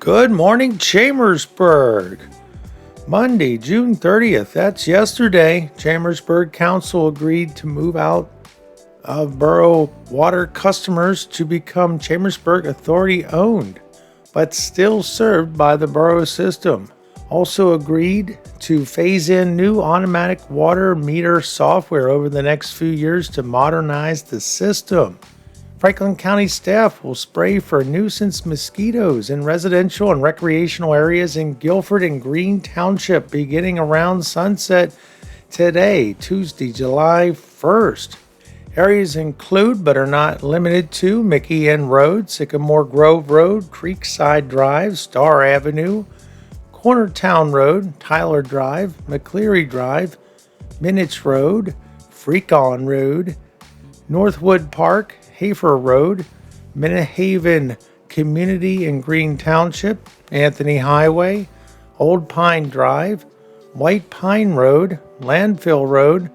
Good morning, Chambersburg. Monday, June 30th, that's yesterday. Chambersburg Council agreed to move out of borough water customers to become Chambersburg Authority owned, but still served by the borough system. Also agreed to phase in new automatic water meter software over the next few years to modernize the system. Franklin County staff will spray for nuisance mosquitoes in residential and recreational areas in Guilford and Greene Township beginning around sunset today, Tuesday, July 1st. Areas include, but are not limited to, Mickey Inn Road, Sycamore Grove Road, Creekside Drive, Star Avenue, Cornertown Road, Tyler Drive, McCleary Drive, Minich Road, Freakon Road, Northwood Park, Hafer Road, Minnehaven Community in Greene Township, Anthony Highway, Old Pine Drive, White Pine Road, Landfill Road,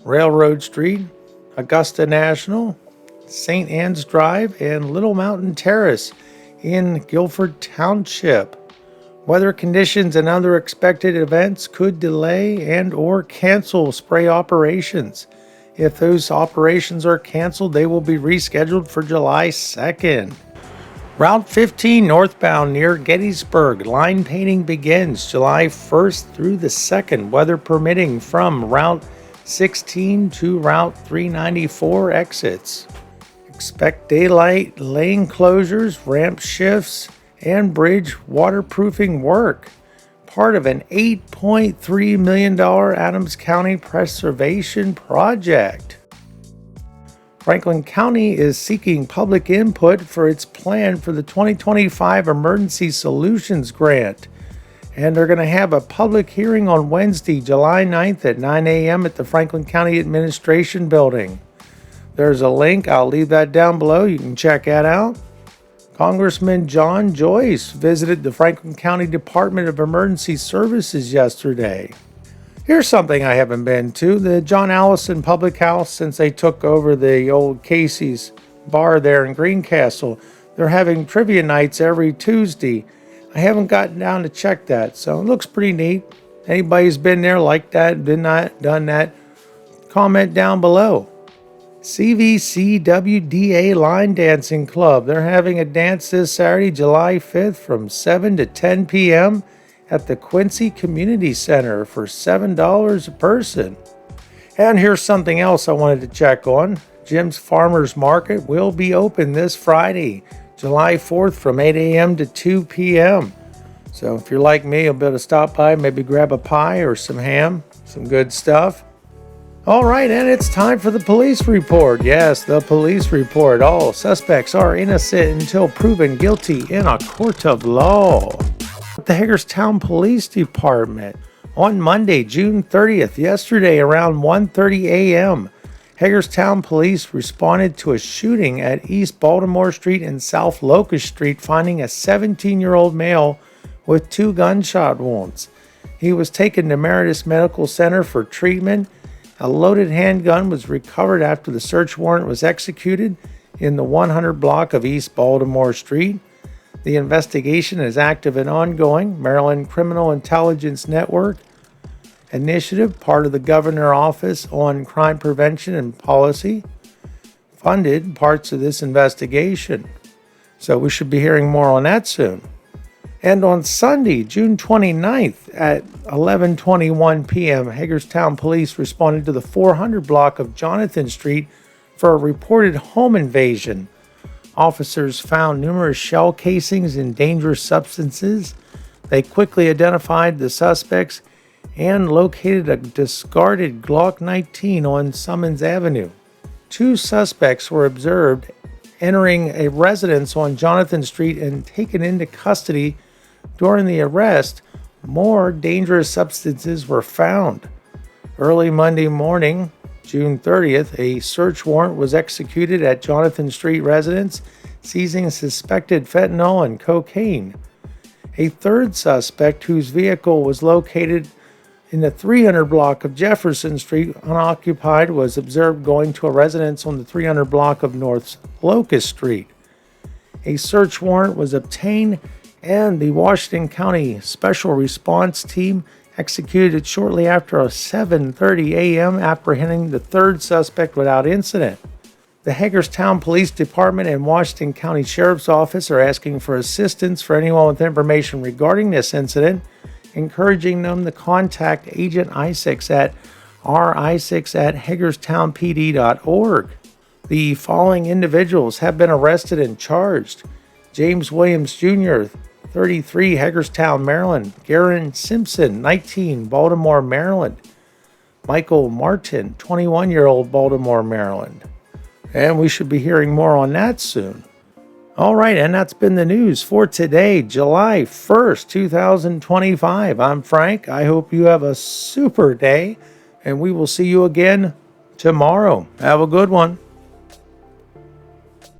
Railroad Street, Augusta National, St. Anne's Drive, and Little Mountain Terrace in Guilford Township. Weather conditions and other expected events could delay and or cancel spray operations. If those operations are canceled, they will be rescheduled for July 2nd. Route 15 northbound near Gettysburg. Line painting begins July 1st through the 2nd, weather permitting, from Route 16 to Route 394 exits. Expect daylight lane closures, ramp shifts, and bridge waterproofing work. Part of an $8.3 million Adams County preservation project. Franklin County is seeking public input for its plan for the 2025 Emergency Solutions Grant. And they're going to have a public hearing on Wednesday, July 9th at 9 a.m. at the Franklin County Administration Building. There's a link. I'll leave that down below. You can check that out. Congressman John Joyce visited the Franklin County Department of Emergency Services yesterday. Here's something I haven't been to, the John Allison Public House, since they took over the old Casey's bar there in Greencastle. They're having trivia nights every Tuesday. I haven't gotten down to check that, so it looks pretty neat. Anybody's been there, like that, done that, comment down below. CVCWDA Line Dancing Club. They're having a dance this Saturday, July 5th from 7 to 10 p.m. at the Quincy Community Center for $7 a person. And here's something else I wanted to check on. Jim's Farmers Market will be open this Friday, July 4th from 8 a.m. to 2 p.m. So if you're like me, you'll be able to stop by, maybe grab a pie or some ham, some good stuff. All right, and it's time for the police report. Yes, the police report. All suspects are innocent until proven guilty in a court of law. The Hagerstown Police Department on Monday, June 30th, yesterday around 1:30 a.m., Hagerstown Police responded to a shooting at East Baltimore Street and South Locust Street, finding a 17-year-old male with 2 gunshot wounds. He was taken to Meritus Medical Center for treatment. A loaded handgun was recovered after the search warrant was executed in the 100 block of East Baltimore Street. The investigation is active and ongoing. Maryland Criminal Intelligence Network initiative, part of the Governor Office on Crime Prevention and Policy, funded parts of this investigation. So we should be hearing more on that soon. And on Sunday, June 29th at 11:21 p.m., Hagerstown Police responded to the 400 block of Jonathan Street for a reported home invasion. Officers found numerous shell casings and dangerous substances. They quickly identified the suspects and located a discarded Glock 19 on Summons Avenue. 2 suspects were observed entering a residence on Jonathan Street and taken into custody. During the arrest, more dangerous substances were found. Early Monday morning, June 30th, a search warrant was executed at Jonathan Street residence, seizing suspected fentanyl and cocaine. A third suspect, whose vehicle was located in the 300 block of Jefferson Street unoccupied, was observed going to a residence on the 300 block of North Locust Street. A search warrant was obtained And the Washington County Special Response Team executed shortly after a 7:30 a.m., apprehending the third suspect without incident. The Hagerstown Police Department and Washington County Sheriff's Office are asking for assistance for anyone with information regarding this incident, encouraging them to contact Agent Isaacs at risaacs@hagerstownpd.org. The following individuals have been arrested and charged: James Williams Jr., 33, Hagerstown, Maryland; Garen Simpson, 19, Baltimore, Maryland; Michael Martin, 21-year-old, Baltimore, Maryland. And we should be hearing more on that soon. All right, and that's been the news for today, July 1st, 2025. I'm Frank. I hope you have a super day, and we will see you again tomorrow. Have a good one.